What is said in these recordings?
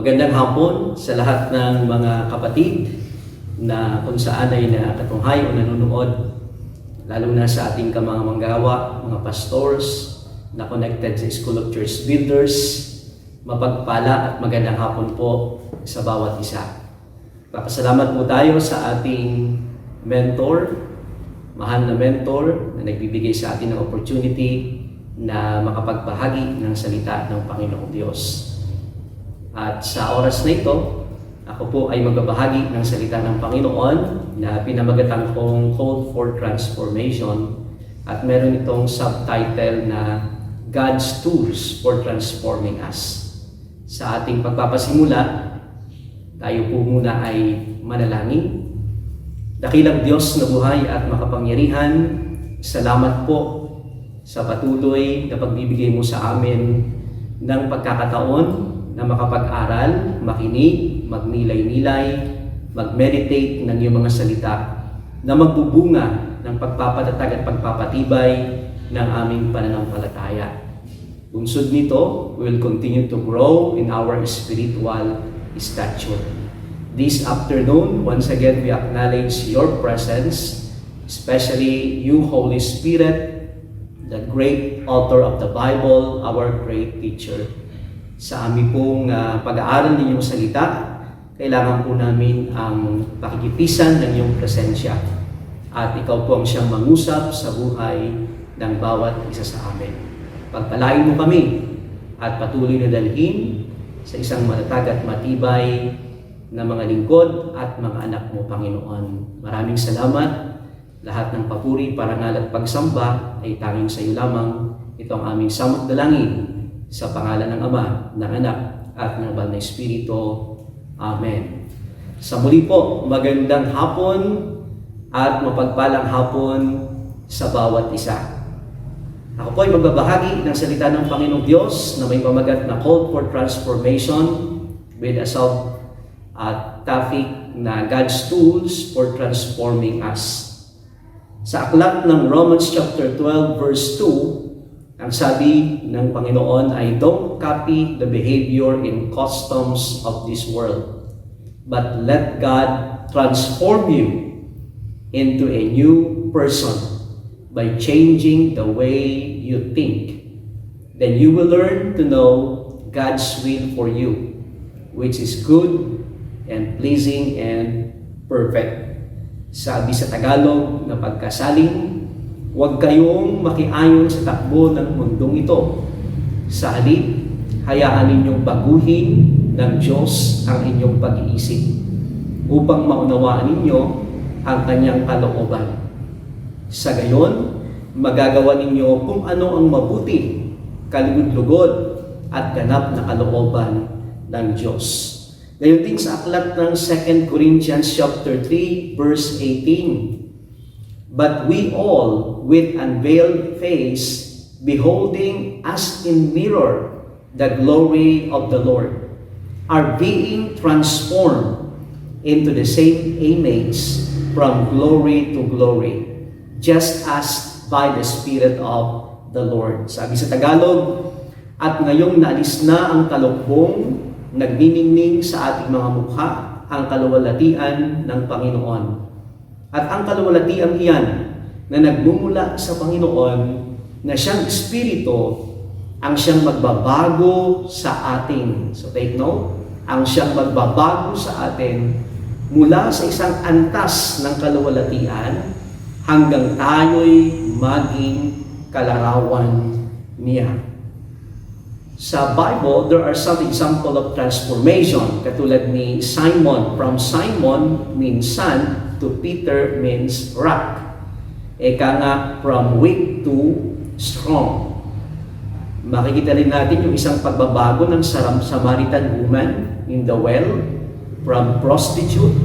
Magandang hapon sa lahat ng mga kapatid na kung saan ay nakatunghay o nanonood, lalo na sa ating mga manggawa, mga pastors na connected sa School of Church Builders. Mapagpala at magandang hapon po sa bawat isa. Papasalamat po tayo sa ating mentor, mahal na mentor na nagbibigay sa atin ng opportunity na makapagbahagi ng salita ng Panginoong Diyos. At sa oras na ito, ako po ay magbabahagi ng salita ng Panginoon na pinamagatan kong Call for Transformation at meron itong subtitle na God's Tools for Transforming Us. Sa ating pagpapasimula, tayo po muna ay manalangin. Dakilang Diyos na buhay at makapangyarihan, salamat po sa patuloy na pagbibigay mo sa amin ng pagkakataon na makapag-aral, makinig, magnilay-nilay, mag-meditate ng iyong mga salita na magbubunga ng pagpapatatag at pagpapatibay ng aming pananampalataya. Bunsod nito, we will continue to grow in our spiritual stature. This afternoon, once again, we acknowledge your presence, especially you, Holy Spirit, the great author of the Bible, our great teacher. Sa aming pong pag-aaral ng iyong salita, kailangan po namin ang pakikipisan ng iyong presensya. At ikaw po ang siyang mangusap sa buhay ng bawat isa sa amin. Pagpalain mo kami at patuloy na dalhin sa isang matatag at matibay na mga lingkod at mga anak mo, Panginoon. Maraming salamat. Lahat ng papuri, parangal at pagsamba ay tanging sa iyo lamang. Ito ang aming samot dalangin sa pangalan ng Ama, ng Anak, at ng Banal na Espiritu. Amen. Sa muli po, magandang hapon at mapagpalang hapon sa bawat isa. Ako po ay magbabahagi ng salita ng Panginoong Diyos na may pamagat na Call for Transformation with a topic na God's Tools for Transforming Us. Sa aklat ng Romans chapter 12 verse 2, ang sabi ng Panginoon ay, don't copy the behavior and customs of this world, but let God transform you into a new person by changing the way you think. Then you will learn to know God's will for you, which is good and pleasing and perfect. Sabi sa Tagalog na pagkasaling, huwag kayong makiayon sa takbo ng mundong ito. Sa halip, hayaan ninyong baguhin ng Diyos ang inyong pag-iisip upang maunawaan ninyo ang kanyang kalooban. Sa gayon, magagawa ninyo kung ano ang mabuti, kalugod-lugod at ganap na kalooban ng Diyos. Gayon din sa aklat ng 2 Corinthians chapter 3 verse 18. But we all, with unveiled face, beholding as in mirror the glory of the Lord, are being transformed into the same image from glory to glory, just as by the Spirit of the Lord. Sabi sa Tagalog, at ngayong naalis na ang talukbong, nagniningning sa ating mga mukha ang kaluwalhatian ng Panginoon. At ang kaluwalhatian iyan na nagmumula sa Panginoon na siyang Espiritu ang siyang magbabago sa atin. So take note, ang siyang magbabago sa atin mula sa isang antas ng kaluwalhatian hanggang tayo'y maging kalarawan niya. Sa Bible, there are some example of transformation. Katulad ni Simon. From Simon means son, to Peter means rock. Eka nga, from weak to strong. Makikita rin natin yung isang pagbabago ng Samaritan woman in the well, from prostitute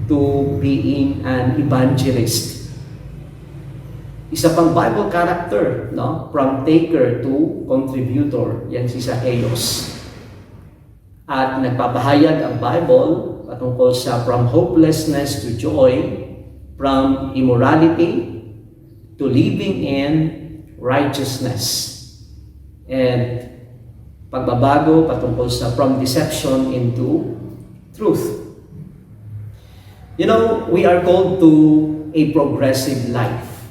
to being an evangelist. Isa pang Bible character, no? From taker to contributor. Yan si Zacchaeus. At nagpapahayag ang Bible patungkol sa from hopelessness to joy, from immorality to living in righteousness. And Pagbabago patungkol sa from deception into truth. You know, we are called to a progressive life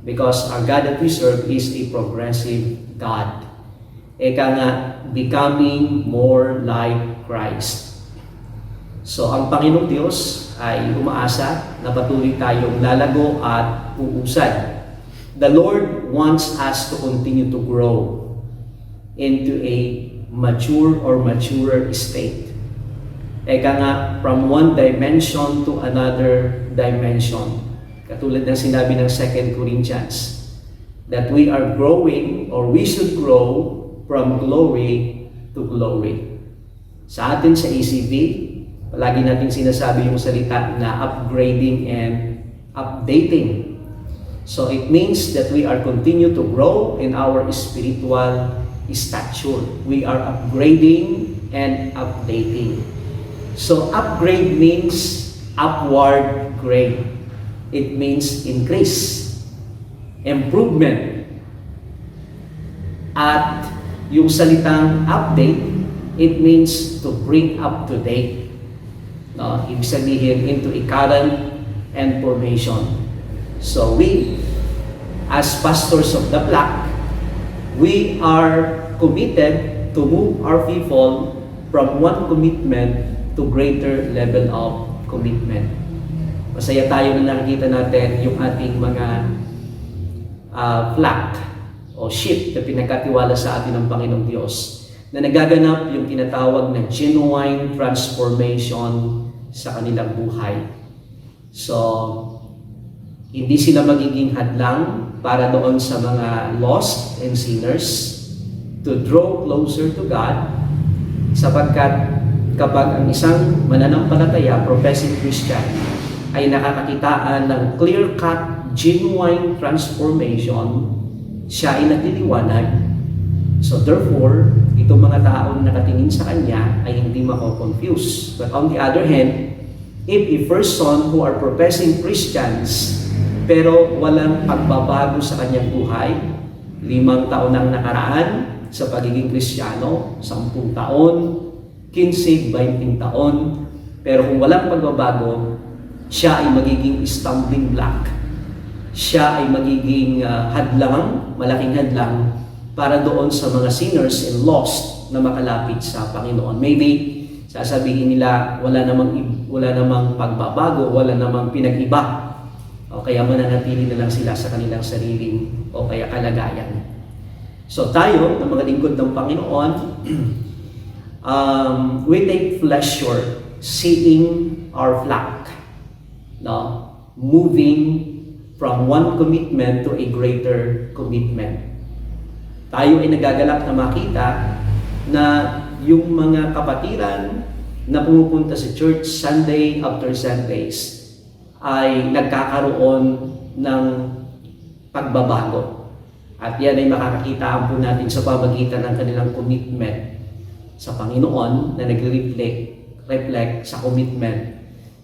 because our God that we serve is a progressive God. Eka nga, becoming more like Christ. So, ang Panginoong Diyos ay umaasa na patuloy tayong lalago at uusad. The Lord wants us to continue to grow into a mature or maturer state. Eka nga, from one dimension to another dimension. Katulad ng sinabi ng 2 Corinthians, that we are growing or we should grow from glory to glory. Sa atin sa ECV, palagi natin sinasabi yung salita na upgrading and updating. So it means that we are continue to grow in our spiritual stature. We are upgrading and updating. So upgrade means upward grade. It means increase, improvement. At yung salitang update, it means to bring up to date. No, ibig sabihin into a current information. So we, as pastors of the flock, we are committed to move our people from one commitment to greater level of commitment. Masaya tayo na nakikita natin yung ating mga flock o sheep na pinagkatiwala sa atin ng Panginoong Diyos na nagaganap yung tinatawag na genuine transformation sa kanilang buhay. So, hindi sila magiging hadlang para doon sa mga lost and sinners to draw closer to God, sapagkat kapag ang isang mananampalataya, professing Christian, ay nakakakitaan ng clear-cut, genuine transformation, siya ay nagliliwanag. So therefore, itong mga taong nakatingin sa kanya ay hindi mako-confuse. But on the other hand, if a person who are professing Christians pero walang pagbabago sa kanyang buhay, 5 taon nang nakaraan sa pagiging Kristiyano, 10 taon, 15, 20 taon, pero kung walang pagbabago, siya ay magiging stumbling block. Siya ay magiging hadlang, malaking hadlang para doon sa mga sinners and lost na makalapit sa Panginoon. Maybe sasabihin nila wala namang pagbabago, wala namang pinag-iba. O kaya mananatili na lang sila sa kanilang sariling o kaya kalagayan. So tayo, ng mga lingkod ng Panginoon, we take pleasure seeing our flock, no? Moving from one commitment to a greater commitment. Tayo ay nagagalak na makita na yung mga kapatiran na pumupunta sa church Sunday after Sundays ay nagkakaroon ng pagbabago. At yan ay makakakitaan po natin sa pamagitan ng kanilang commitment sa Panginoon na nagre-reflect sa commitment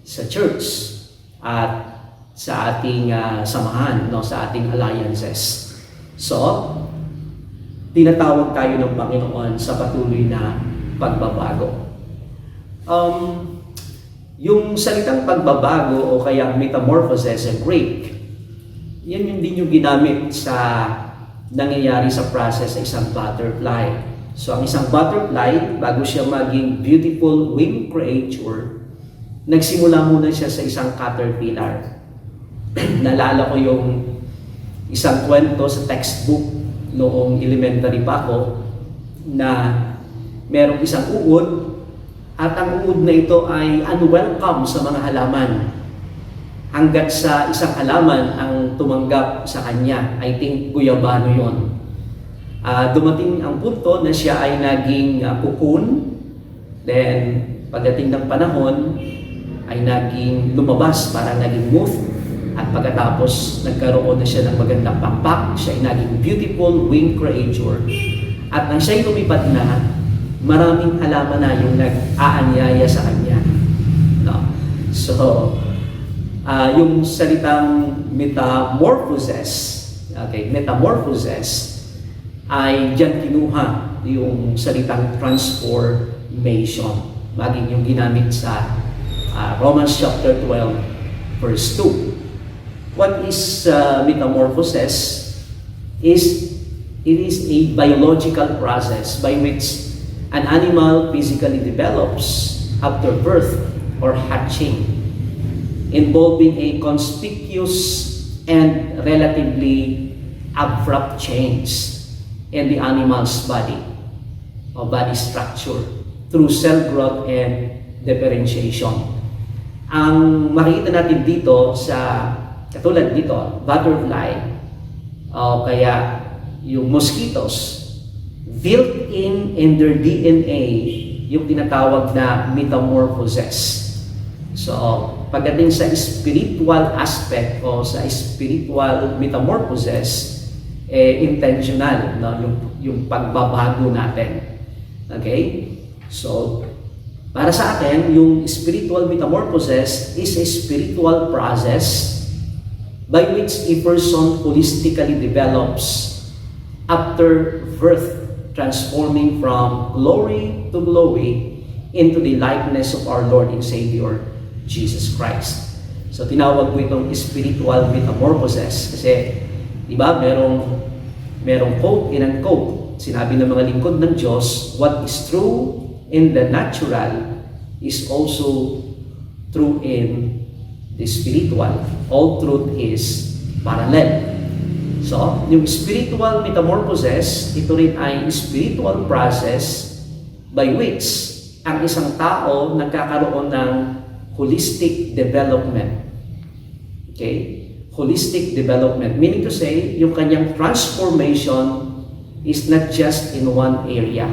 sa church at sa ating samahan, no, sa ating alliances. So, tinatawag tayo ng Panginoon sa patuloy na pagbabago. Yung salitang pagbabago o kaya metamorphosis sa Greek, yan yung din yung ginamit sa nangyayari sa process sa isang butterfly. So, ang isang butterfly, bago siya maging beautiful winged creature, nagsimula muna siya sa isang caterpillar. Naalala ko yung isang kwento sa textbook noong elementary pa ako na merong isang uod at ang uod na ito ay unwelcome sa mga halaman hanggat sa isang halaman ang tumanggap sa kanya. I think guyabano yon. Dumating ang punto na siya ay naging cocoon. Then pagdating ng panahon ay naging lumabas, parang naging moth. At pagkatapos nagkaroon na siya ng magandang pakpak, siya ay naging beautiful winged creature. At nang siya'y lumipat na, maraming halaman na yung nag-aanyaya sa kanya. No? So, yung salitang metamorphosis ay diyan kinuha yung salitang transformation. Baging yung ginamit sa Romans chapter 12 verse 2. What is metamorphosis? It is a biological process by which an animal physically develops after birth or hatching, involving a conspicuous and relatively abrupt change in the animal's body or body structure through cell growth and differentiation. Ang makikita natin dito sa katulad dito, butterfly o kaya yung mosquitoes, built-in their DNA yung tinatawag na metamorphosis. So, pagdating sa spiritual aspect o sa spiritual metamorphosis, intentional, no? yung pagbabago natin. Okay? So, para sa akin, yung spiritual metamorphosis is a spiritual process by which a person holistically develops after birth, transforming from glory to glory into the likeness of our Lord and Savior, Jesus Christ. So, tinawag ko itong spiritual metamorphosis kasi, di ba, merong quote in and quote. Sinabi ng mga lingkod ng Diyos, what is true in the natural is also true in the spiritual. All truth is parallel. So, yung spiritual metamorphosis, ito rin ay spiritual process by which ang isang tao nagkakaroon ng holistic development. Okay? Holistic development. Meaning to say, yung kanyang transformation is not just in one area.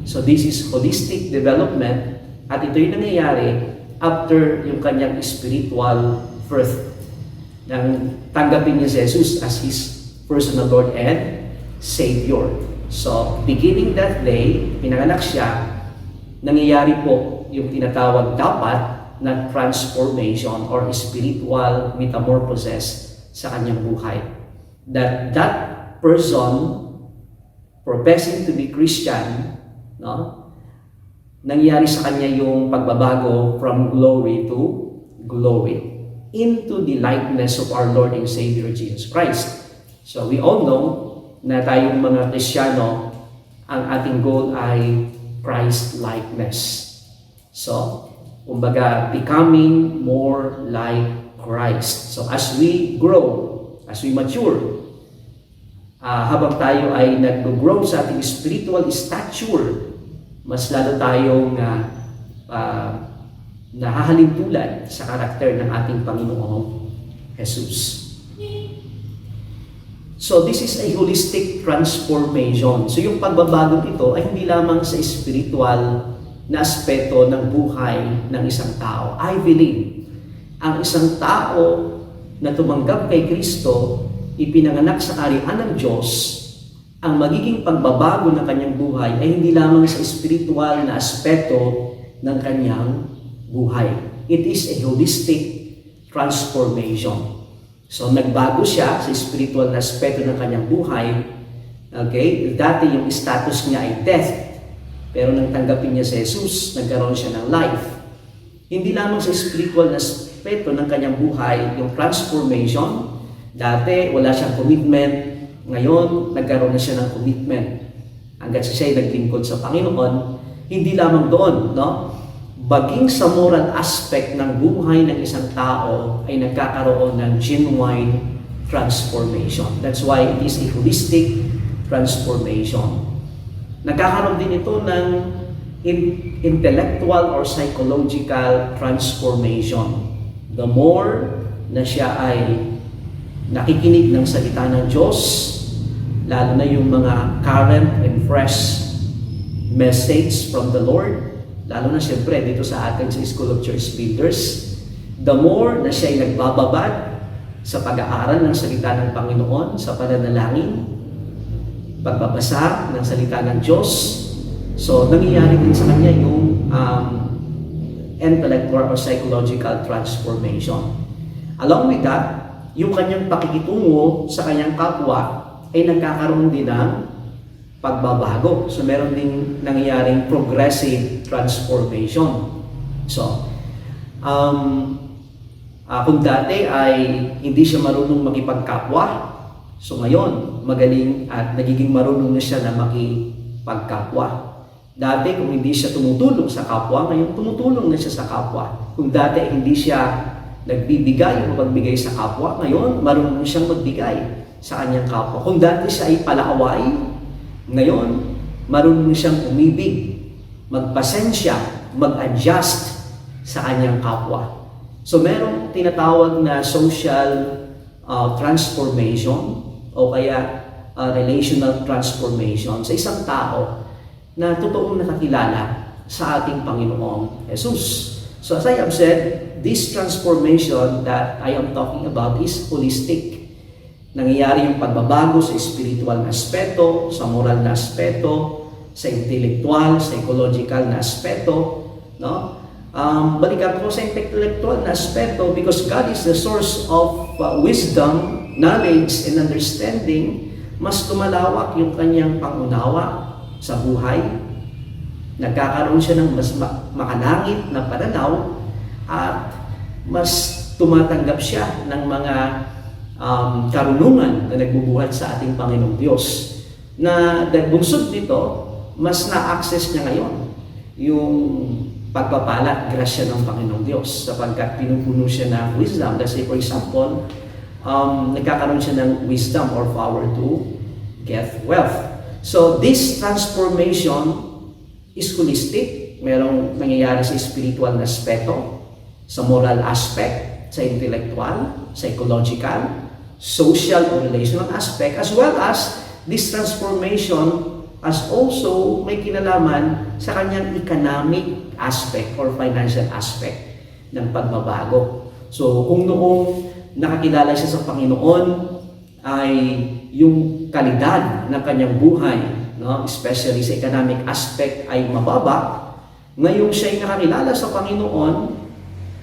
So this is holistic development at ito yung nangyayari after yung kanyang spiritual birth. Nang tanggapin niya si Jesus as His personal Lord and Savior. So, beginning that day, pinanganak siya, nangyayari po yung tinatawag dapat na transformation or spiritual metamorphosis sa kanyang buhay. That person professing to be Christian, no, nangyari sa kanya yung pagbabago from glory to glory into the likeness of our Lord and Savior Jesus Christ. So we all know na tayong mga Kristiyano, ang ating goal ay Christ-likeness. So, kumbaga, becoming more like Christ. So, as we grow, as we mature, habang tayo ay nag-grow sa ating spiritual stature, mas lalo tayong nahahalin tulad sa karakter ng ating Panginoong Jesus. So, this is a holistic transformation. So, yung pagbabago ito ay hindi lamang sa spiritual na aspeto ng buhay ng isang tao. I believe, ang isang tao na tumanggap kay Kristo, ipinanganak sa kaharian ng Diyos, ang magiging pagbabago ng kanyang buhay ay hindi lamang sa spiritual na aspeto ng kanyang buhay. It is a holistic transformation. So, nagbago siya sa spiritual na aspeto ng kanyang buhay. Okay? Dati yung status niya ay death. Pero nang tanggapin niya si Jesus, nagkaroon siya ng life. Hindi lamang sa spiritual na aspeto ng kanyang buhay, yung transformation. Dati, wala siyang commitment. Ngayon, nagkaroon na siya ng commitment. Hanggang siya ay naglingkod sa Panginoon. Hindi lamang doon, no? Baging sa moral aspect ng buhay ng isang tao ay nagkakaroon ng genuine transformation. That's why it is a holistic transformation. Nagkakaroon din ito ng intellectual or psychological transformation. The more na siya ay nakikinig ng salita ng Diyos, lalo na yung mga current and fresh message from the Lord, lalo na siyempre dito sa atin sa School of Church Builders, the more na siya ay nagbababad sa pag-aaral ng salita ng Panginoon, sa pananalangin, pagbabasa ng salita ng Diyos. So, nangyayari din sa kanya yung intellectual or psychological transformation. Along with that, yung kanyang pakikitungo sa kanyang kapwa ay nagkakaroon din ng pagbabago. So meron ding nangyayaring progressive transformation. So, kung dati ay hindi siya marunong makipagkapwa, so ngayon magaling at nagiging marunong na siya na makipagkapwa. Dati kung hindi siya tumutulong sa kapwa, ngayon tumutulong na siya sa kapwa. Kung dati hindi siya nagbibigay o magbigay sa kapwa, ngayon marunong siyang magbigay sa kanyang kapwa. Kung dati siya ay palaaway, ngayon marunong siyang umibig, magpasensya, mag-adjust sa kanyang kapwa. So merong tinatawag na social transformation o kaya relational transformation sa isang tao na totoong nakakilala sa ating Panginoong Jesus. So as I have said, this transformation that I am talking about is holistic. Nangyayari yung pagbabago sa spiritual na aspeto, sa moral na aspeto, sa intellectual, psychological na aspeto, no? Balikan ko sa intellectual na aspeto because God is the source of wisdom, knowledge, and understanding. Mas tumalawak yung kanyang pangunawa sa buhay. Nagkakaroon siya ng mas makalangit na pananaw at mas tumatanggap siya ng mga karunungan na nagbubuhat sa ating Panginoong Diyos. Na bunsod nito, mas na-access niya ngayon yung pagpapala, grasya ng Panginoong Diyos sapagkat pinupuno siya ng wisdom. Let's say for example, nagkakaroon siya ng wisdom or power to get wealth. So this transformation is holistic. Merong nangyayari sa spiritual na aspeto, sa moral aspect, sa intellectual, psychological, social or relational aspect, as well as this transformation as also may kinalaman sa kanyang economic aspect or financial aspect ng pagbabago. So kung noong nakakilala siya sa Panginoon ay yung kalidad ng kanyang buhay, no, especially sa economic aspect ay mababa, ngayong siya ay nakakilala sa Panginoon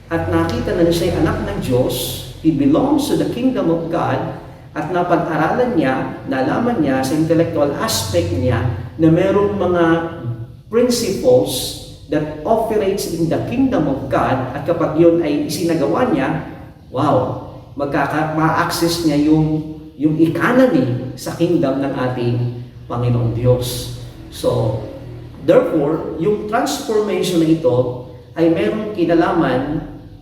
at nakita na siya ay anak ng Diyos, he belongs to the kingdom of God, at napag-aralan niya, nalaman niya sa intellectual aspect niya na merong mga principles that operates in the kingdom of God, at kapag yun ay isinagawa niya, wow, ma-access niya yung economy sa kingdom ng ating Panginoong Diyos. So, therefore, yung transformation na ito ay merong kinalaman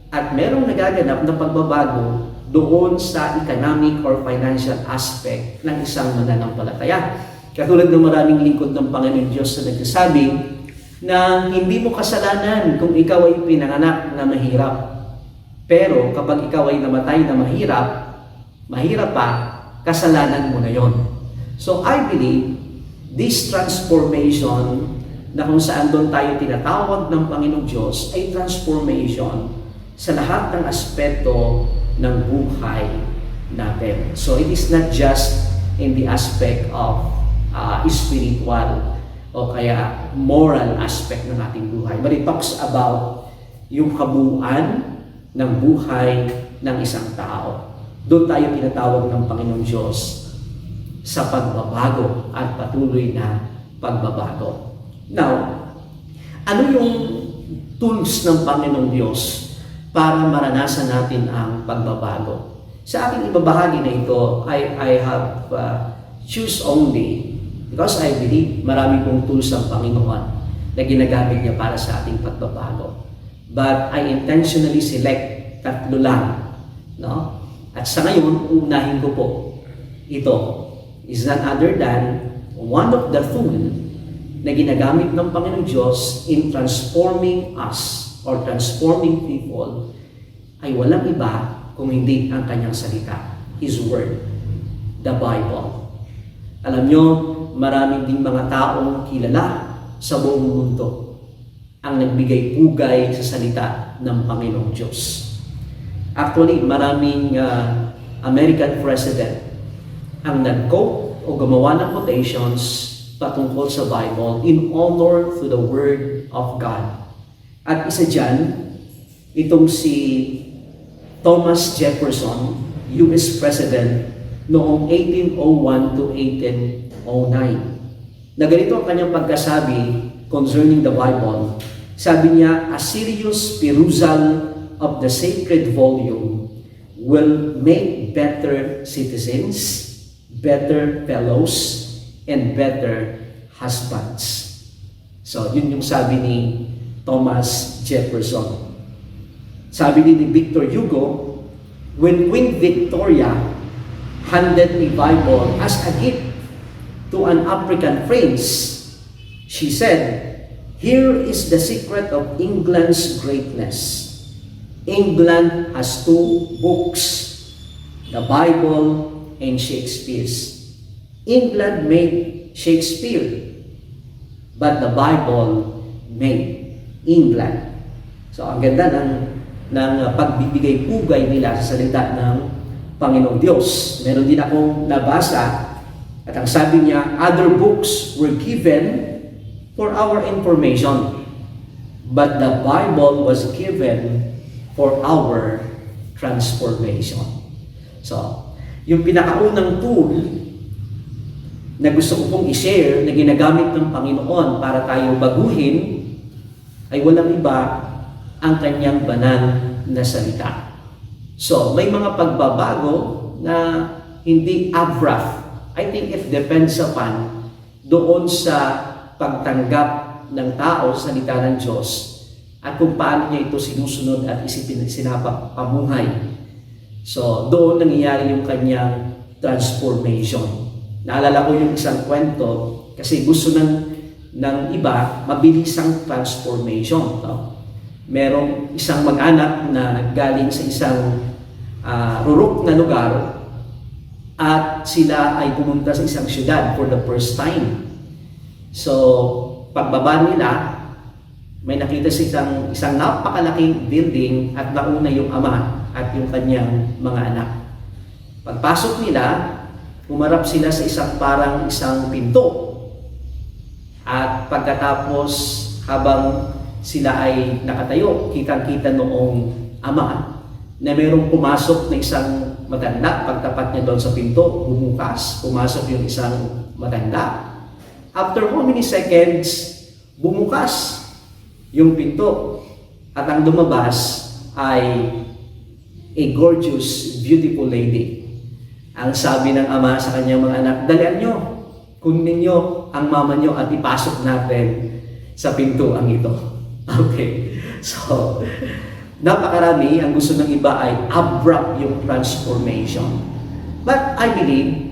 at merong nagaganap na pagbabago doon sa economic or financial aspect ng isang mananampalataya. Katulad ng maraming lingkod ng Panginoon Diyos na nagsasabi na hindi mo kasalanan kung ikaw ay pinanganak na mahirap. Pero kapag ikaw ay namatay na mahirap pa, kasalanan mo na yon. So I believe this transformation na kung saan doon tayo tinatawag ng Panginoong Diyos ay transformation sa lahat ng aspeto ng buhay natin. So it is not just in the aspect of spiritual o kaya moral aspect ng ating buhay, but it talks about yung kabuuan ng buhay ng isang tao. Doon tayo tinatawag ng Panginoong Diyos sa pagbabago at patuloy na pagbabago. Now, ano yung tools ng Panginoong Diyos para maranasan natin ang pagbabago? Sa aking ibabahagi na ito, I have choose only because I believe marami pong tools ng Panginoon na ginagamit niya para sa ating pagbabago. But I intentionally select 3 lang. No? At sa ngayon, unahin ko po ito is none other than one of the tools na ginagamit ng Panginoong Diyos in transforming us or transforming people ay walang iba kung hindi ang kanyang salita, His Word, the Bible. Alam nyo, maraming ding mga taong kilala sa buong mundo ang nagbigay pugay sa salita ng Panginoong Diyos. Actually, maraming American president ang nag-quote o gumawa ng quotations patungkol sa Bible in honor to the Word of God. At isa dyan, itong si Thomas Jefferson, US President, noong 1801 to 1809. na ganito ang kanyang pagkasabi concerning the Bible. Sabi niya, a serious perusal of the sacred volume will make better citizens, better fellows, and better husbands. So, yun yung sabi ni Thomas Jefferson. Sabi ni Victor Hugo, when Queen Victoria handed a Bible as a gift to an African prince, she said, "Here is the secret of England's greatness. England has two books, the Bible and Shakespeare's. England made Shakespeare, but the Bible made England." So, ang ganda ng pagbibigay pugay nila sa salita ng Panginoong Diyos. Meron din akong nabasa at ang sabi niya, other books were given for our information, but the Bible was given for our transformation. So, yung pinakaunang tool na gusto ko pong i-share na ginagamit ng Panginoon para tayo baguhin ay walang iba ang kanyang banal na salita. So, may mga pagbabago na hindi abrupt. I think it depends upon doon sa pagtanggap ng tao sa salita ng Diyos at kung paano niya ito sinusunod at sinapamuhay. So, doon nangyayari yung kanyang transformation. Naalala ko yung isang kwento kasi gusto ng iba mabilisang transformation. No? Merong isang mag-anak na galing sa isang rurok na lugar at sila ay pumunta sa isang syudad for the first time. So, pagbaba nila, may nakita sa isang napakalaking building at nauna yung ama at yung kanyang mga anak. Pagpasok nila, umarap sila sa isang pinto. At pagkatapos, habang sila ay nakatayo, kitang-kita noong ama na mayroong pumasok na isang matanda. Pagtapat niya doon sa pinto, bumukas, pumasok yung isang matanda. After how many seconds, bumukas yung pinto at ang lumabas ay a gorgeous, beautiful lady. Ang sabi ng ama sa kanyang mga anak, dalian nyo, kunin nyo ang mama nyo at ipasok natin sa pintuang ito. Okay. So, napakarami. Ang gusto ng iba ay abrupt yung transformation. But I believe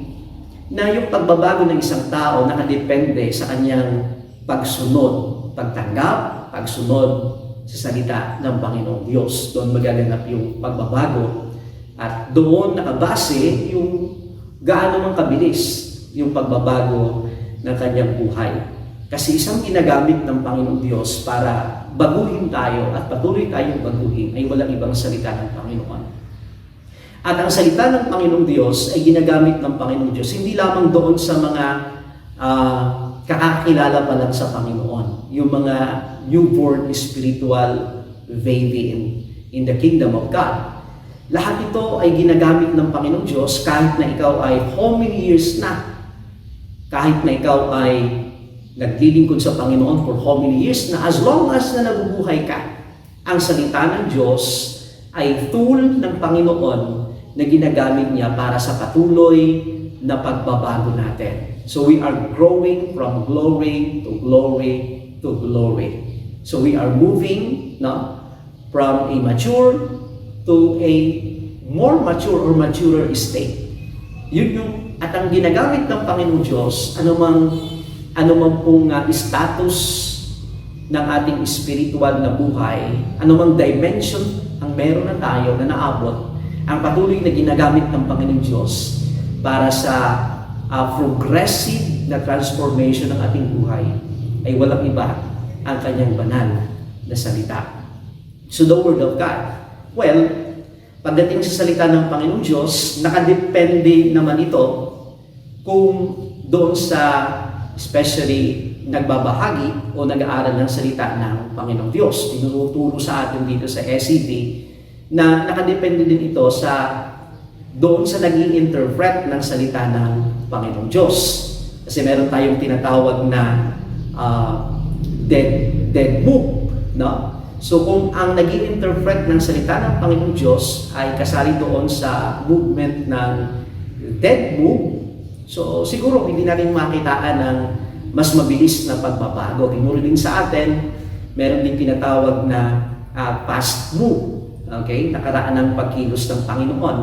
na yung pagbabago ng isang tao nakadepende sa kanyang pagsunod, pagtanggap, pagsunod sa salita ng Panginoong Diyos. Doon magaganap yung pagbabago at doon nakabase yung gaano mang kabilis yung pagbabago ng kanyang buhay. Kasi isang ginagamit ng Panginoong Diyos para baguhin tayo at patuloy tayong baguhin ay walang ibang salita ng Panginoon. At ang salita ng Panginoong Diyos ay ginagamit ng Panginoong Diyos hindi lamang doon sa mga kakakilala pa lang sa Panginoon, yung mga newborn spiritual baby in the kingdom of God. Lahat ito ay ginagamit ng Panginoong Diyos kahit na ikaw ay how many years na, kahit na ikaw ay naglilingkod sa Panginoon for how many years na, as long as na nabubuhay ka, ang salita ng Diyos ay tool ng Panginoon na ginagamit niya para sa patuloy na pagbabago natin. So we are growing from glory to glory to glory. So we are moving from a mature to a more mature or maturer state. Yun yung, at ang ginagamit ng Panginoong Diyos, anumang pong status ng ating spiritual na buhay, anumang dimension ang meron na tayo na naabot, ang patuloy na ginagamit ng Panginoong Diyos para sa progressive na transformation ng ating buhay ay walang iba ang kanyang banal na salita. So the Word of God. Well, pagdating sa salita ng Panginoong Diyos, nakadepende naman ito kung doon sa especially nagbabahagi o nag-aaral ng salita ng Panginoong Diyos. Tinuturo sa atin dito sa SCD na nakadepende din ito sa doon sa naging interpret ng salita ng Panginoong Diyos. Kasi meron tayong tinatawag na dead move, no? So kung ang naging interpret ng salita ng Panginoong Diyos ay kasali doon sa movement ng dead move, so siguro hindi natin makitaan ng mas mabilis na pagbabago. Tinuro din sa atin, meron din tinatawag na past move, okay? Nakaraan ng pagkilos ng Panginoon.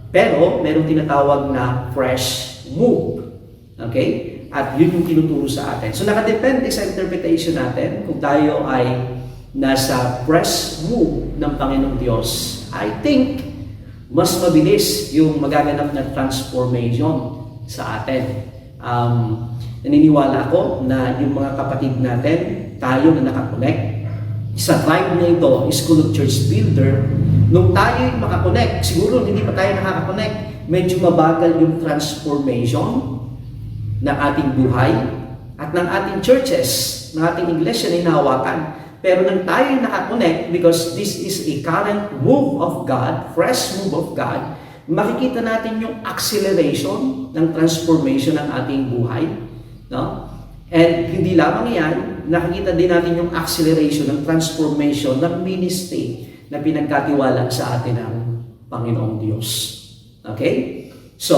Pero meron tinatawag na fresh move, okay? At yun yung tinuturo sa atin. So nakadepende sa interpretation natin kung tayo ay nasa fresh move ng Panginoong Diyos. I think mas mabilis yung magaganap na transformation sa atin. Naniniwala ako na yung mga kapatid natin, tayo na nakakonect sa tribe na ito, School of Church Builder, nung tayo makakonect, siguro hindi pa tayo nakakakonect, medyo mabagal yung transformation ng ating buhay at ng ating churches, ng ating iglesia na hinahawakan. Pero nang tayo nakakonect, because this is a current move of God, fresh move of God, makikita natin yung acceleration ng transformation ng ating buhay. No? And hindi lamang yan, nakikita din natin yung acceleration ng transformation ng ministry na pinagkatiwala sa atin ng Panginoong Diyos. Okay? So,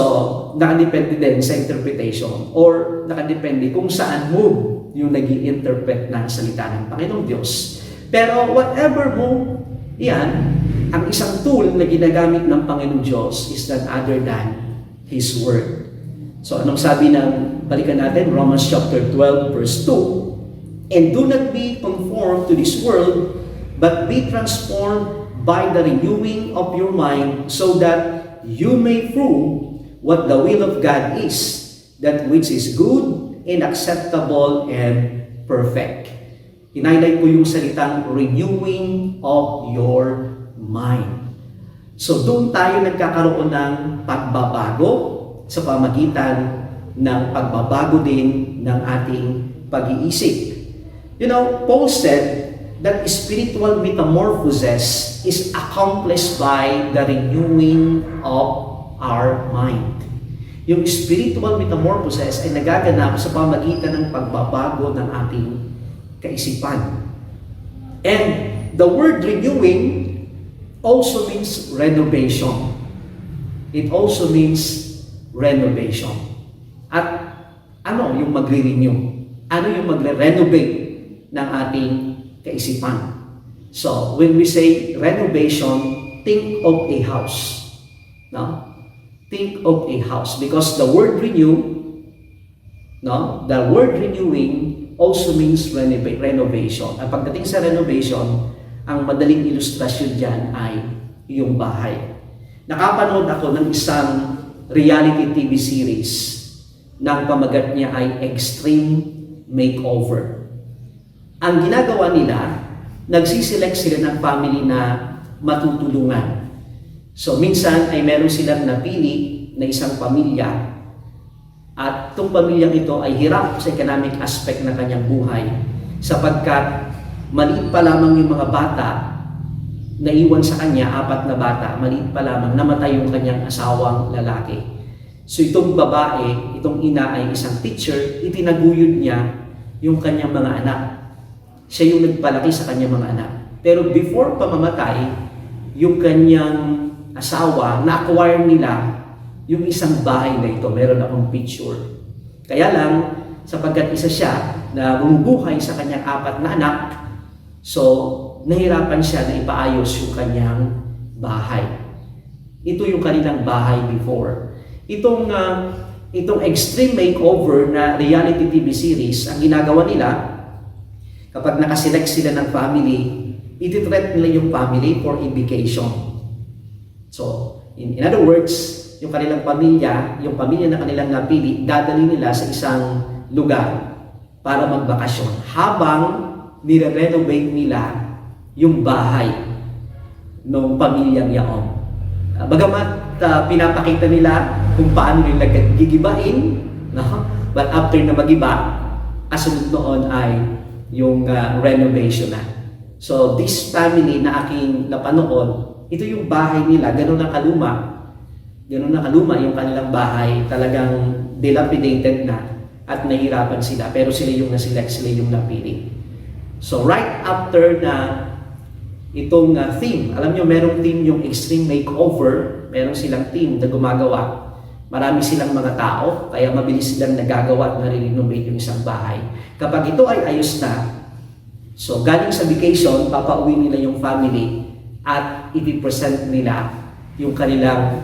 nakadepende din sa interpretation or nakadepende kung saan move yung nag-i-interpret ng salita ng Panginoong Diyos. Pero whatever move, yan, ang isang tool na ginagamit ng Panginoong Diyos is none other than His Word. So, anong sabi ng, balikan natin, Romans chapter 12, verse 2, "And do not be conformed to this world, but be transformed by the renewing of your mind, so that you may prove what the will of God is, that which is good and acceptable and perfect." Hinighlight ko yung salitang renewing of your mind. So doon tayo nagkakaroon ng pagbabago sa pamagitan ng pagbabago din ng ating pag-iisip. You know, Paul said that spiritual metamorphosis is accomplished by the renewing of our mind. Yung spiritual metamorphosis ay nagaganap sa pamagitan ng pagbabago ng ating kaisipan. And the word renewing also means renovation. It also means renovation. At ano yung magre-renew? Ano yung magre-renovate ng ating kaisipan? So, when we say renovation, think of a house. No? Think of a house, because the word renew, no, the word renewing also means renovation. At pagdating sa renovation, ang madaling ilustrasyon dyan ay yung bahay. Nakapanood ako ng isang reality TV series na ang pamagat niya ay Extreme Makeover. Ang ginagawa nila, nagsiselect sila ng family na matutulungan. So, minsan ay meron silang napili na isang pamilya at itong pamilyang ito ay hirap sa economic aspect ng kanyang buhay sapagkat maliit pa lamang yung mga bata na iwan sa kanya, 4 na bata, maliit pa lamang, namatay yung kanyang asawang lalaki. So itong babae, itong ina ay isang teacher, itinaguyod niya yung kanyang mga anak. Siya yung nagpalaki sa kanyang mga anak. Pero before pamamatay, yung kanyang asawa, na-acquire nila yung isang bahay na ito. Meron akong picture. Kaya lang, sapagkat isa siya na bumubuhay sa kanyang 4 na anak, so nahirapan siya na ipaayos yung kanyang bahay. Ito yung kanilang bahay before. Itong Extreme Makeover na reality TV series, ang ginagawa nila, kapag nakaselect sila ng family, ititreat nila yung family for a vacation. So, in other words, yung kanilang pamilya, yung pamilya na kanilang napili, dadali nila sa isang lugar para magbakasyon habang nire-renovate nila yung bahay ng pamilyang yaon. Bagamat pinapakita nila kung paano nila gigibain, no? But after na magiba, kasunod noon ay yung renovation na. So, this family na aking napanood, ito yung bahay nila, ganun na kaluma yung kanilang bahay, talagang dilapidated na. at nahihirapan sila, pero sila yung naselect, sila yung napili. So right after na itong theme, alam nyo, merong team yung Extreme Makeover, meron silang team na gumagawa. Marami silang mga tao, kaya mabilis silang nagagawa at nare-renovate yung isang bahay. Kapag ito ay ayos na, so galing sa vacation, papauwi nila yung family at ipipresent nila yung kanilang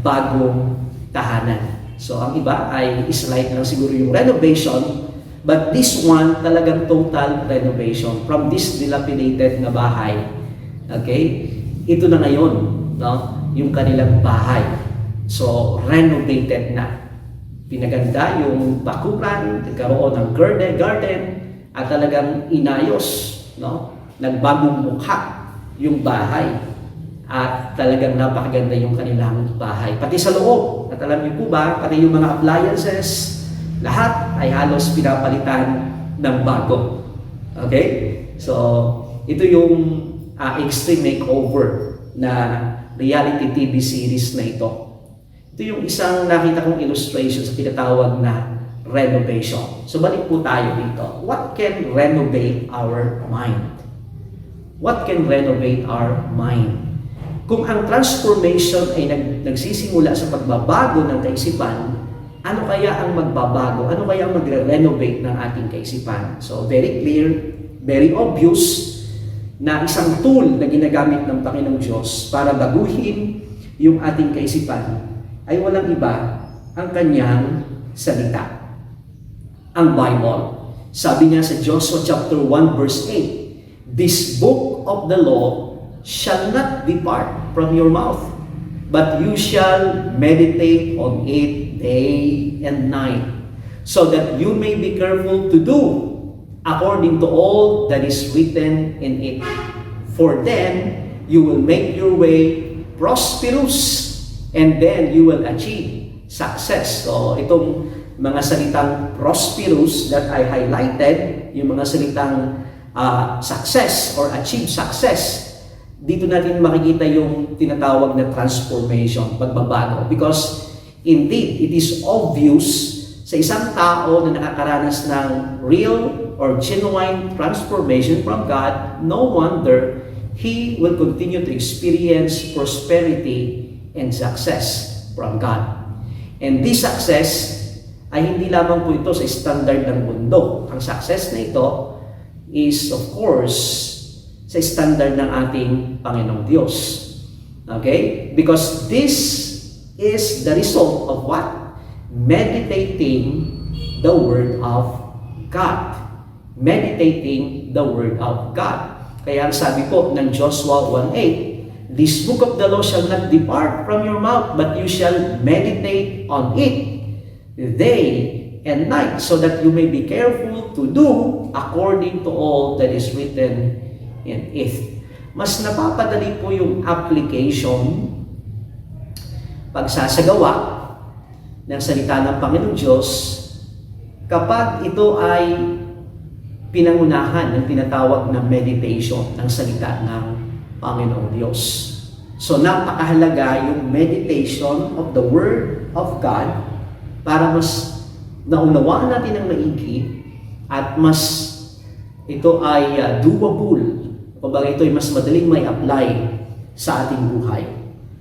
bagong tahanan. So ang iba ay slight lang siguro yung renovation, but this one talagang total renovation from this dilapidated na bahay. Okay? Ito na ngayon, no? Yung kanilang bahay. So, renovated na. Pinaganda yung bakuran, nagkaroon ng garden, at talagang inayos, no? Nagbagong mukha yung bahay. At talagang napakaganda yung kanilang bahay. Pati sa loob, at alam niyo po ba, pati yung mga appliances, lahat ay halos pinapalitan ng bago. Okay? So, ito yung Extreme Makeover na reality TV series na ito. Ito yung isang nakita kong illustration sa tinatawag na renovation. So balik po tayo dito. What can renovate our mind? What can renovate our mind? Kung ang transformation ay nagsisimula sa pagbabago ng kaisipan, ano kaya ang magbabago? Ano kaya ang magre-renovate ng ating kaisipan? So very clear, very obvious, na isang tool na ginagamit ng Panginoong Diyos para baguhin yung ating kaisipan ay walang iba ang kanyang salita. Ang Bible. Sabi niya sa Joshua chapter 1 verse 8, "This book of the law shall not depart from your mouth, but you shall meditate on it day and night, so that you may be careful to do according to all that is written in it. For then you will make your way prosperous, and then you will achieve success." So itong mga salitang prosperous that I highlighted, yung mga salitang success or achieve success, dito natin makikita yung tinatawag na transformation, pagbabago. Because indeed, it is obvious sa isang tao na nakakaranas ng real or genuine transformation from God, no wonder he will continue to experience prosperity and success from God. And this success ay hindi lamang po ito sa standard ng mundo. Ang success na ito is, of course, sa standard ng ating Panginoong Diyos. Okay? Because this is the result of what? Meditating the Word of God. Meditating the Word of God. Kaya ang sabi po ng Joshua 1:8, "This book of the law shall not depart from your mouth, but you shall meditate on it day and night, so that you may be careful to do according to all that is written in it." Mas napapadali po yung application, pagsasagawa ng salita ng Panginoong Diyos kapag ito ay pinangunahan ng tinatawag na meditation ng salita ng Panginoong Diyos. So napakahalaga yung meditation of the Word of God para mas naunawaan natin ang maigi at mas ito ay doable. Kumbaga ito ay mas madaling may apply sa ating buhay.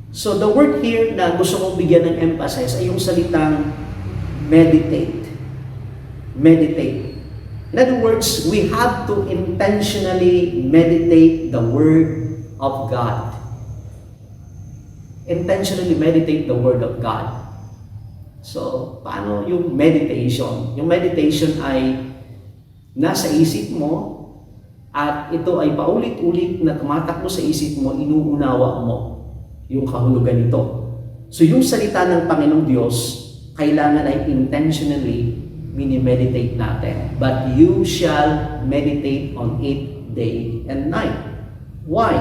So the word here na gusto kong bigyan ng emphasis ay yung salitang meditate. Meditate. In other words, we have to intentionally meditate the Word of God. Intentionally meditate the Word of God. So, paano yung meditation? Yung meditation ay nasa isip mo at ito ay paulit-ulit na tumatakbo sa isip mo, inuunawa mo yung kahulugan nito. So, yung salita ng Panginoong Diyos, kailangan ay intentionally mini-meditate natin. "But you shall meditate on it day and night." Why?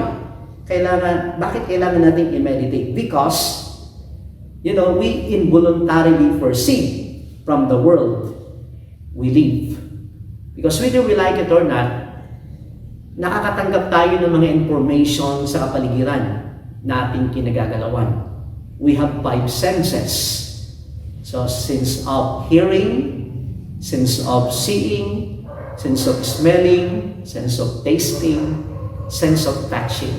Bakit kailangan natin i-meditate? Because, we involuntarily foresee from the world we live. Because whether we like it or not, nakakatanggap tayo ng mga information sa kapaligiran nating kinagagalawan. We have 5 senses. So, sense of hearing, sense of seeing, sense of smelling, sense of tasting, sense of touching.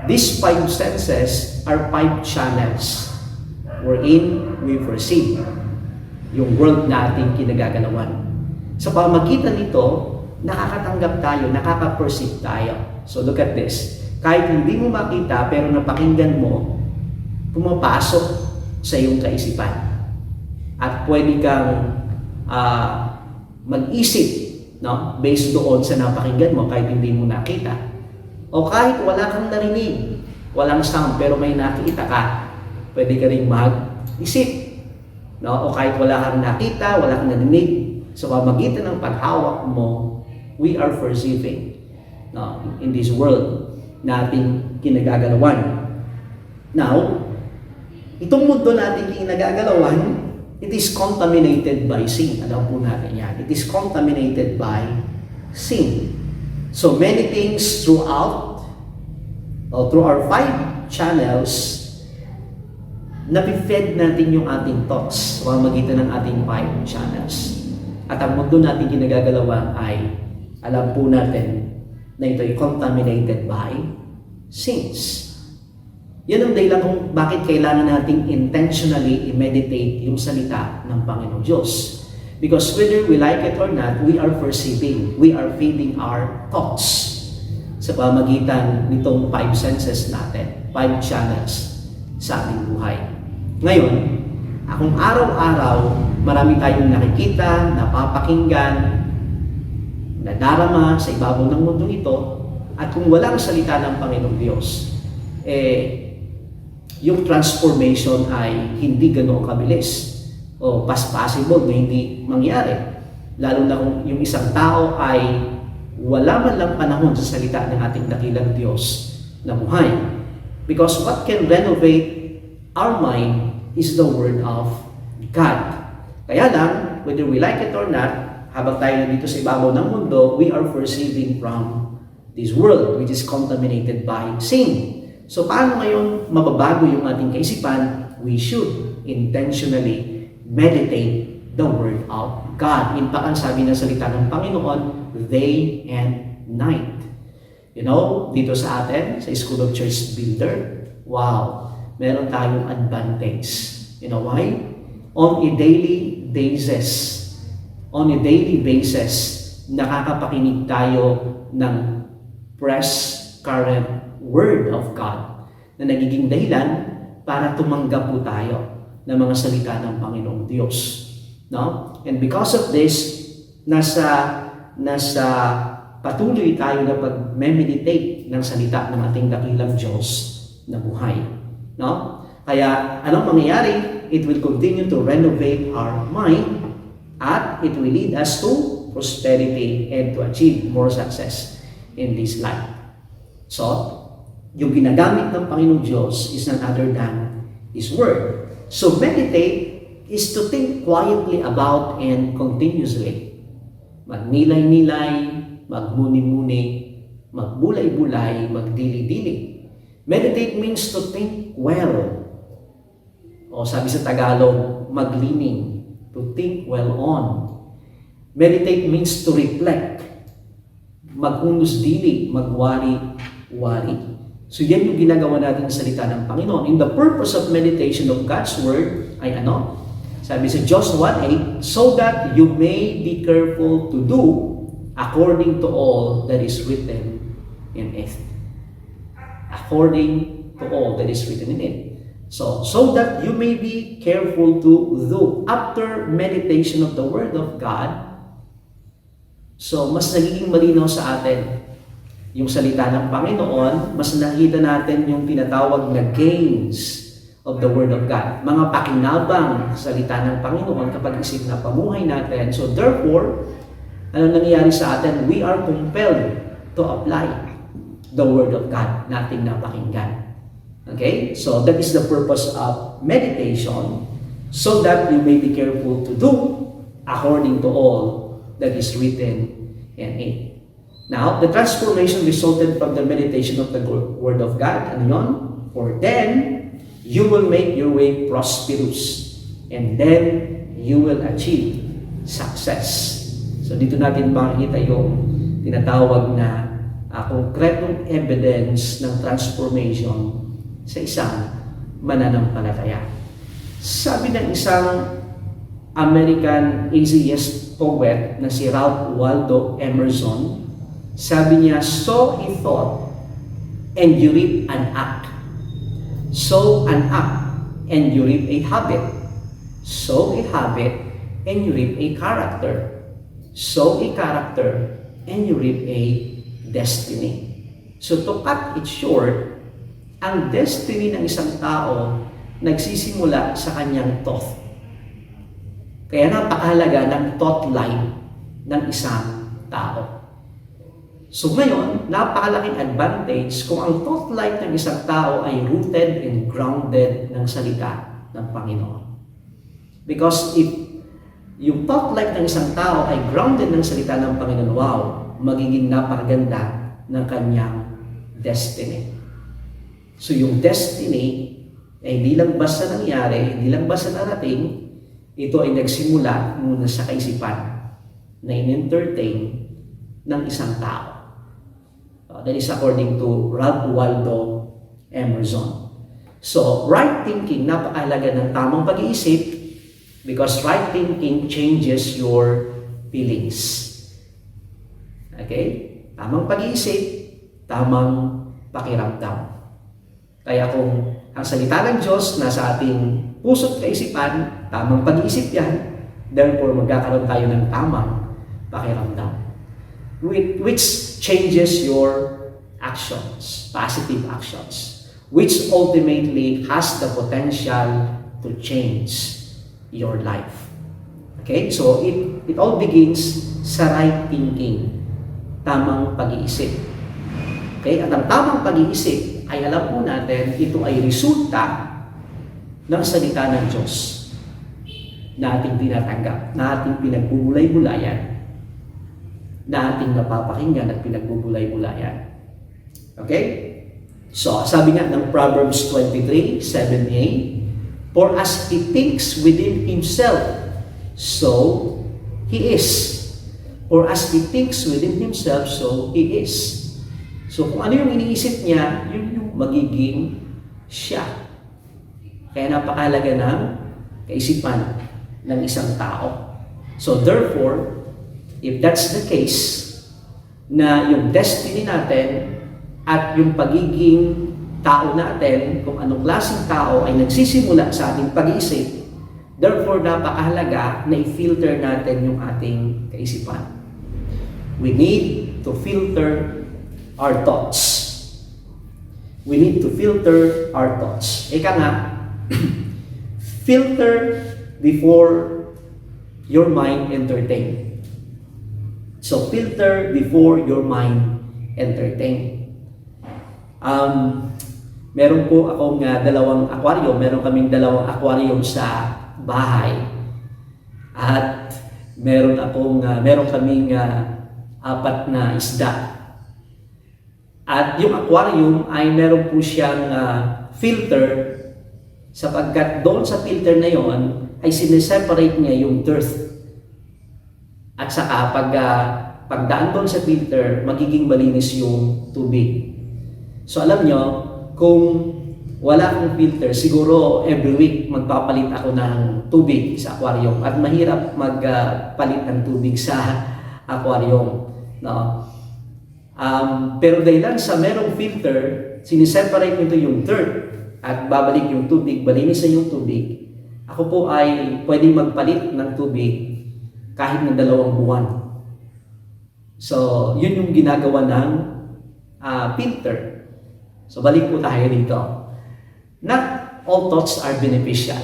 These 5 senses are 5 channels wherein we perceive yung world na ating kinagagalawan. Sa pamagitan nito, nakakatanggap tayo, nakaka-perceive tayo. So look at this. Kahit hindi mo makita pero napakinggan mo, pumapasok sa iyong kaisipan. At pwede kang mag-isip, no? Based doon sa napakinggan mo kahit hindi mo nakita. O kahit wala kang narinig, walang sound pero may nakita ka, pwede ka rin mag-isip. No? O kahit wala kang nakita, wala kang narinig, sa pamagitan ng paghawak mo, we are perceiving, no? In this world na ating kinagagalawan. Now, itong mundo natin kinagagalawan, it is contaminated by sin. Alam po natin yan. It is contaminated by sin. So many things through our 5 channels, napi-fed natin yung ating thoughts sa pamamagitan ng ating 5 channels. At ang mundo natin kinagagalawan ay, alam po natin na ito ay contaminated by sins. Yan ang dahilan kung bakit kailangan nating intentionally i-meditate yung salita ng Panginoong Diyos. Because whether we like it or not, we are perceiving, we are feeding our thoughts sa pamagitan nitong 5 senses natin, 5 channels sa ating buhay. Ngayon, akong araw-araw, marami tayong nakikita, napapakinggan, nadarama sa ibabaw ng mundo ito, at kung walang salita ng Panginoong Diyos, yung transformation ay hindi ganoon kabilis o possible na hindi mangyari. Lalo na kung yung isang tao ay wala man lang panahon sa salita ng ating dakilang Diyos na buhay. Because what can renovate our mind is the Word of God. Kaya lang, whether we like it or not, habang tayo nandito sa ibabaw ng mundo, we are perceiving from this world which is contaminated by sin. So paano ngayon mababago yung ating kaisipan? We should intentionally meditate the Word of God. In fact, ang sabi ng salita ng Panginoon, day and night. You know, dito sa atin, sa School of Church Builder, wow, meron tayong advantage. You know why? On a daily basis, nakakapakinig tayo ng fresh current Word of God na nagiging dahilan para tumanggap po tayo ng mga salita ng Panginoong Diyos. No? And because of this, nasa patuloy tayo na pag-meditate ng salita ng ating dakilang Diyos na buhay. No? Kaya anong mangyayari? It will continue to renovate our mind at it will lead us to prosperity and to achieve more success in this life. So, yung ginagamit ng Panginoong Diyos is none other than His Word. So, meditate is to think quietly about and continuously. Magnilay-nilay, magmuni-muni, magbulay-bulay, magdili-dili. Meditate means to think well. O sabi sa Tagalog, maglining, to think well on. Meditate means to reflect, maghunos-dili, magwari-wari. So yan yung ginagawa natin sa salita ng Panginoon. In the purpose of meditation of God's Word ay ano? Sabi sa Joshua 1:8, so that you may be careful to do according to all that is written in it. According to all that is written in it. So that you may be careful to do. After meditation of the Word of God, so mas nagiging malinaw sa atin yung salita ng Panginoon, mas nakita natin yung tinatawag na gains of the Word of God. Mga pakinabang salita ng Panginoon kapag isip na pamuhay natin. So therefore, ano nangyayari sa atin? We are compelled to apply the Word of God na ating napakinggan. Okay? So that is the purpose of meditation, so that you may be careful to do according to all that is written in it. Now, the transformation resulted from the meditation of the Word of God. Ano yun? For then, you will make your way prosperous. And then, you will achieve success. So dito natin makikita yung tinatawag na konkretong evidence ng transformation sa isang mananampalataya. Sabi ng isang American atheist poet na si Ralph Waldo Emerson, sabi niya, sow a thought and you reap an act. Sow an act and you reap a habit. Sow a habit and you reap a character. Sow a character and you reap a destiny. So to cut it short, ang destiny ng isang tao nagsisimula sa kanyang thought. Kaya napakahalaga ng thought line ng isang tao. So ngayon, napakalaking advantage kung ang thought line ng isang tao ay rooted and grounded ng salita ng Panginoon. Because if yung thought life ng isang tao ay grounded ng salita ng Panginoon, wow, magiging napakaganda ng kanyang destiny. So yung destiny ay hindi lang basta nangyari, hindi lang basta narating, ito ay nagsimula muna sa kaisipan na in-entertain ng isang tao. That is according to Ralph Waldo Emerson. So, right thinking, napakahalaga ng tamang pag-iisip because right thinking changes your feelings. Okay? Tamang pag-iisip, tamang pakiramdam. Kaya kung ang salita ng Diyos nasa ating puso't kaisipan, tamang pag-iisip yan, therefore magkakaroon tayo ng tamang pakiramdam. Which changes your actions, positive actions, which ultimately has the potential to change your life. Okay? So, it all begins sa right thinking, tamang pag-iisip. Okay? At ang tamang pag-iisip ay alam po natin, ito ay resulta ng salita ng Diyos na ating tinatanggap, na ating pinagbubulay-bulayan, na ating napapakinggan at pinagbubulay-bulayan. Okay? So, sabi nga ng Proverbs 23:7a, for as he thinks within himself, so he is. For as he thinks within himself, so he is. So, kung ano yung iniisip niya, yun yung magiging siya. Kaya napakahalaga ng kaisipan ng isang tao. So, therefore, if that's the case, na yung destiny natin at yung pagiging tao natin, kung anong klaseng tao ay nagsisimula sa ating pag-iisip, therefore, napakahalaga na i-filter natin yung ating kaisipan. We need to filter our thoughts. We need to filter our thoughts. Ika nga, filter before your mind entertain. So, filter before your mind entertain. Meron po akong dalawang aquarium. Meron kaming dalawang aquarium sa bahay. At meron kaming 4 na isda. At yung aquarium ay meron po siyang filter sapagkat doon sa filter na yon ay sineseparate niya yung dirt. At saka pagdaan doon sa filter, magiging malinis yung tubig. So alam nyo, kung wala akong filter, siguro every week magpapalit ako ng tubig sa aquarium at mahirap magpalit ng tubig sa aquarium. No? Pero dahil sa merong filter, siniseparate nito yung dirt at babalik yung tubig, malinis na yung tubig. Ako po ay pwedeng magpalit ng tubig kahit ng 2 buwan. So, yun yung ginagawa ng filter. So, balik po tayo dito. Not all thoughts are beneficial.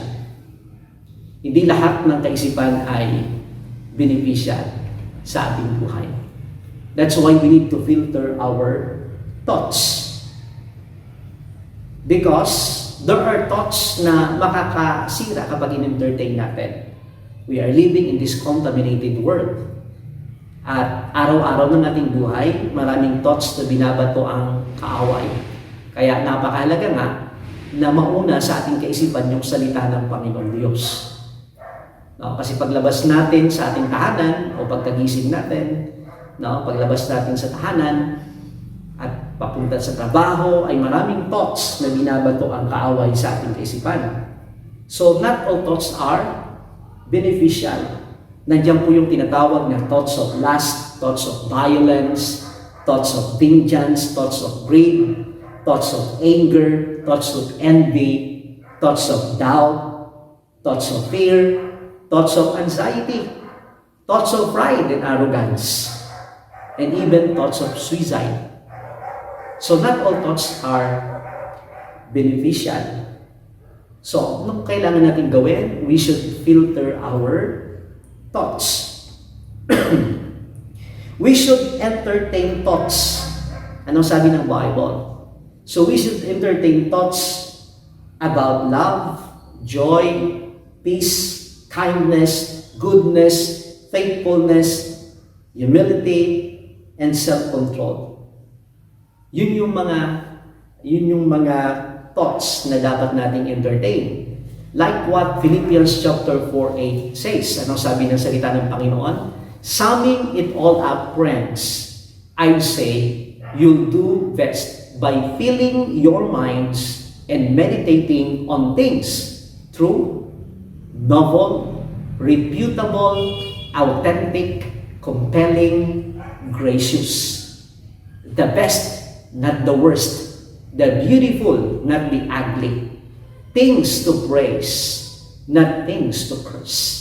Hindi lahat ng kaisipan ay beneficial sa ating buhay. That's why we need to filter our thoughts. Because there are thoughts na makakasira kapag in-entertain natin. We are living in this contaminated world. At araw-araw ng ating buhay, maraming thoughts na binabato ang kaaway. Kaya napakahalaga nga na mauna sa ating kaisipan yung salita ng Panginoon Diyos. No? Kasi paglabas natin sa ating tahanan o pagkagising natin, no? Paglabas natin sa tahanan at papunta sa trabaho ay maraming thoughts na binabato ang kaaway sa ating kaisipan. So not all thoughts are beneficial. Nandiyan po yung tinatawag na thoughts of lust, thoughts of violence, thoughts of vengeance, thoughts of greed, thoughts of anger, thoughts of envy, thoughts of doubt, thoughts of fear, thoughts of anxiety, thoughts of pride and arrogance, and even thoughts of suicide. So not all thoughts are beneficial. So, anong kailangan natin gawin? We should filter our thoughts. We should entertain thoughts. Anong sabi ng Bible? So we should entertain thoughts about love, joy, peace, kindness, goodness, faithfulness, humility, and self-control. Yun yung mga thoughts na dapat nating entertain. Like what Philippians chapter 4:8 says. Anong sabi ng salita ng Panginoon? Summing it all up, friends, I'd say you'll do best by filling your minds and meditating on things true, noble, reputable, authentic, compelling, gracious. The best, not the worst. The beautiful, not the ugly. Things to praise, not things to curse.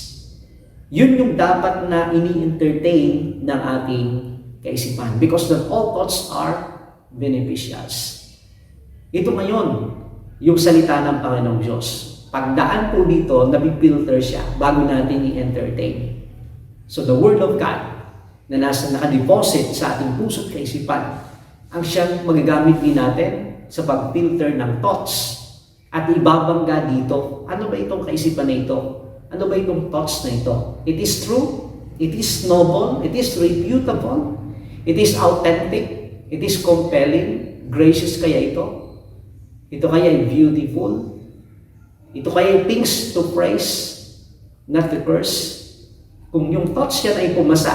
Yun yung dapat na ini-entertain ng ating kaisipan. Because not all thoughts are beneficials. Ito ngayon, yung salita ng Panginoong Diyos. Pagdaan po dito, nabipilter siya bago natin i-entertain. So the Word of God na nakadeposit sa ating puso't kaisipan, ang siyang magagamit din natin sa pag-filter ng thoughts at ibabangga dito. Ano ba itong kaisipan na ito? Ano ba itong thoughts na ito? It is true, it is noble, it is reputable, it is authentic, it is compelling, gracious kaya ito? Ito kaya ay beautiful? Ito kaya ay things to praise, not to curse? Kung yung thoughts yan ay pumasa,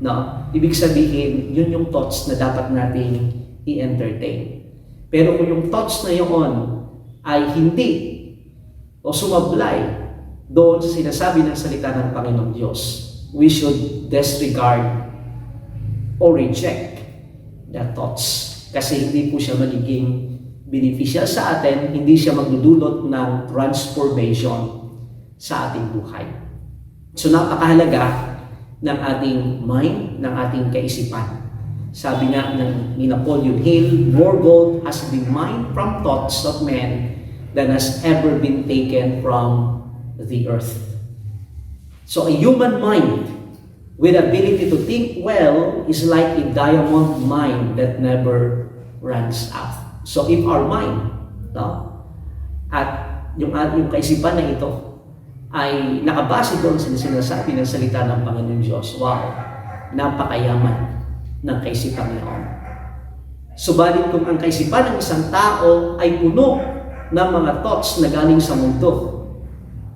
no? Ibig sabihin, yun yung thoughts na dapat nating i-entertain. Pero kung yung thoughts na yun ay hindi o sumablay doon sa sinasabi ng salita ng Panginoong Diyos, we should disregard or reject the thoughts. Kasi hindi po siya magiging beneficial sa atin, hindi siya magdudulot ng transformation sa ating buhay. So napakahalaga ng ating mind, ng ating kaisipan. Sabi nga ni Napoleon Hill, more gold has been mined from thoughts of men than has ever been taken from the earth. So a human mind with ability to think well is like a diamond mine that never runs out. So if our mind, no, at yung kaisipan na ito ay nakabase doon sa sinasabi ng salita ng Panginoon Diyos, wow, napakayaman ng kaisipan niyon. Subalit kung ang kaisipan ng isang tao ay puno ng mga thoughts na galing sa mundo,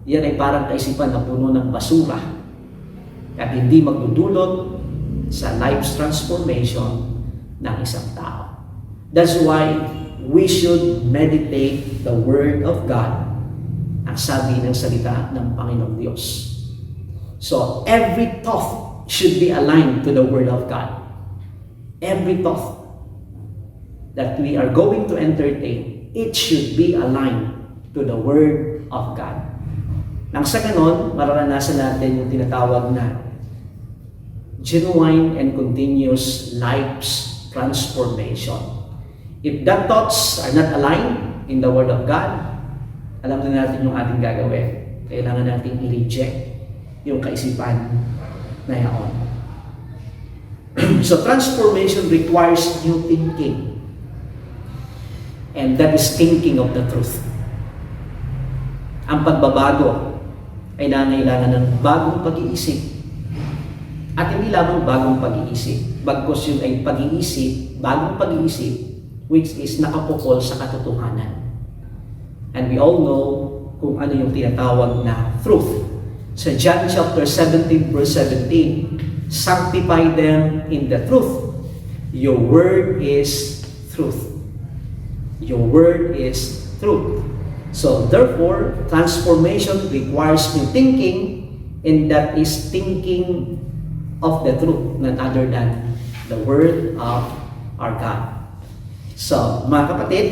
yan ay parang kaisipan na puno ng basura at hindi magdudulot sa life's transformation ng isang tao. That's why we should meditate the Word of God, ang sabi ng salita ng Panginoong Diyos. So, every thought should be aligned to the Word of God. Every thought that we are going to entertain, it should be aligned to the Word of God. Nang sa ganon, mararanasan natin yung tinatawag na genuine and continuous life's transformation. If that thoughts are not aligned in the Word of God, alam na natin yung ating gagawin. Kailangan natin i-reject yung kaisipan na yaon. So transformation requires new thinking. And that is thinking of the truth. Ang pagbabago ay nangailangan ng bagong pag-iisip. At hindi lamang bagong pag-iisip, bagkus yun ay pag-iisip, bagong pag-iisip, which is nakapukol sa katotohanan. And we all know kung ano yung tinatawag na truth. Sa John chapter 17 verse 17, sanctify them in the truth. Your word is truth. Your word is truth. So therefore, transformation requires new thinking, and that is thinking of the truth, none other than the word of our God. So, mga kapatid,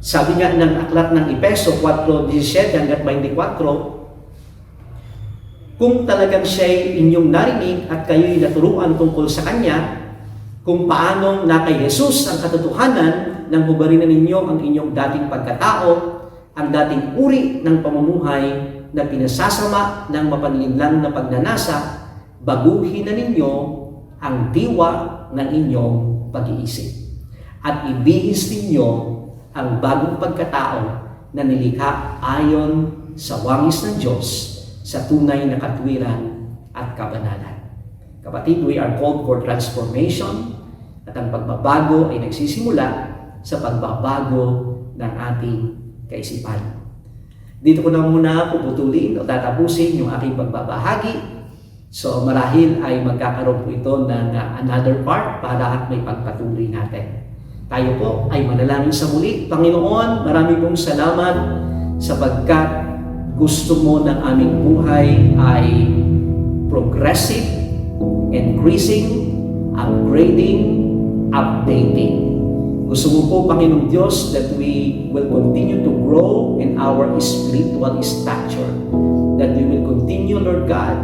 sabi nga ng aklat ng Efeso 4:17 hanggang 24, kung talagang siya'y inyong narinig at kayo'y naturuan tungkol sa Kanya, kung paanong na kay Jesus ang katotohanan nang hubarin na ninyo ang inyong dating pagkatao, ang dating uri ng pamumuhay na pinasasama ng mapanlinlang na pagnanasa, baguhin na ninyo ang diwa ng inyong pag-iisip. At ibihis ninyo ang bagong pagkatao na nilikha ayon sa wangis ng Diyos sa tunay na katwiran at kabanalan. Kapatid, we are called for transformation, at ang pagbabago ay nagsisimula sa pagbabago ng ating kaisipan. Dito ko na muna puputulin o tatapusin yung aking pagbabahagi. So marahil ay magkakaroon po ito ng another part para may pagpatuloy natin. Tayo po ay manalangin sa muli. Panginoon, marami pong salamat sapagkat gusto mo ng aming buhay ay progressive, increasing, upgrading, updating. Gusto mo po, Panginoong Diyos, that we will continue to grow in our spiritual stature. That we will continue, Lord God,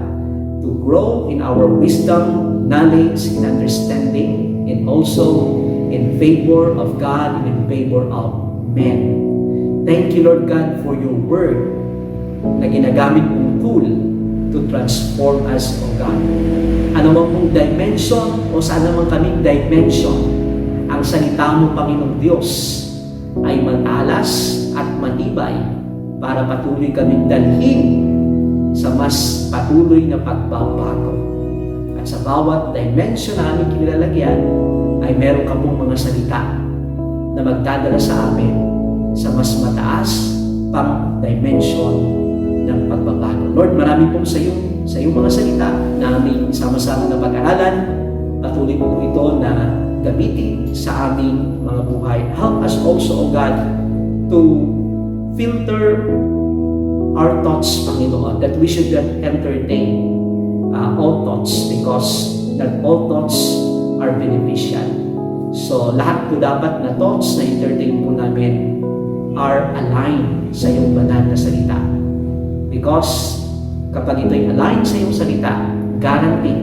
to grow in our wisdom, knowledge, and understanding, and also in favor of God and in favor of men. Thank you, Lord God, for your word na ginagamit mong tool to transform us, O God. Ano man pong dimension o saan naman kaming dimension, ang salita mo, Panginoong Diyos, ay matalas at matibay para patuloy kaming dalhin sa mas patuloy na pagbabago. At sa bawat dimension na aming kinilalagyan, ay meron ka pong mga salita na magdadala sa amin sa mas mataas pang dimension ng pagbabago. Lord, marami pong sa iyong mga salita na aming sama-sama na pag-aralan. Patuloy po ito na gamitin sa aming mga buhay. Help us also, O God, to filter our thoughts, Panginoon, that we should not entertain all thoughts because not all thoughts are beneficial. So, lahat po dapat na thoughts na entertain po namin are aligned sa iyong banal na salita. Because kapag ito'y aligned sa iyong salita, guaranteed,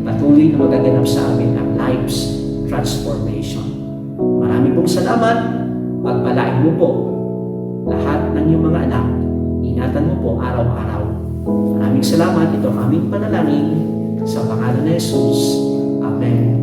patuloy na magaganap sa amin ang life's transformation. Marami pong salamat. Pagpalain mo po lahat ng iyong mga anak. Ingatan mo po araw-araw. Maraming salamat. Ito ang aming panalangin sa pangalan ni Jesus. Amen.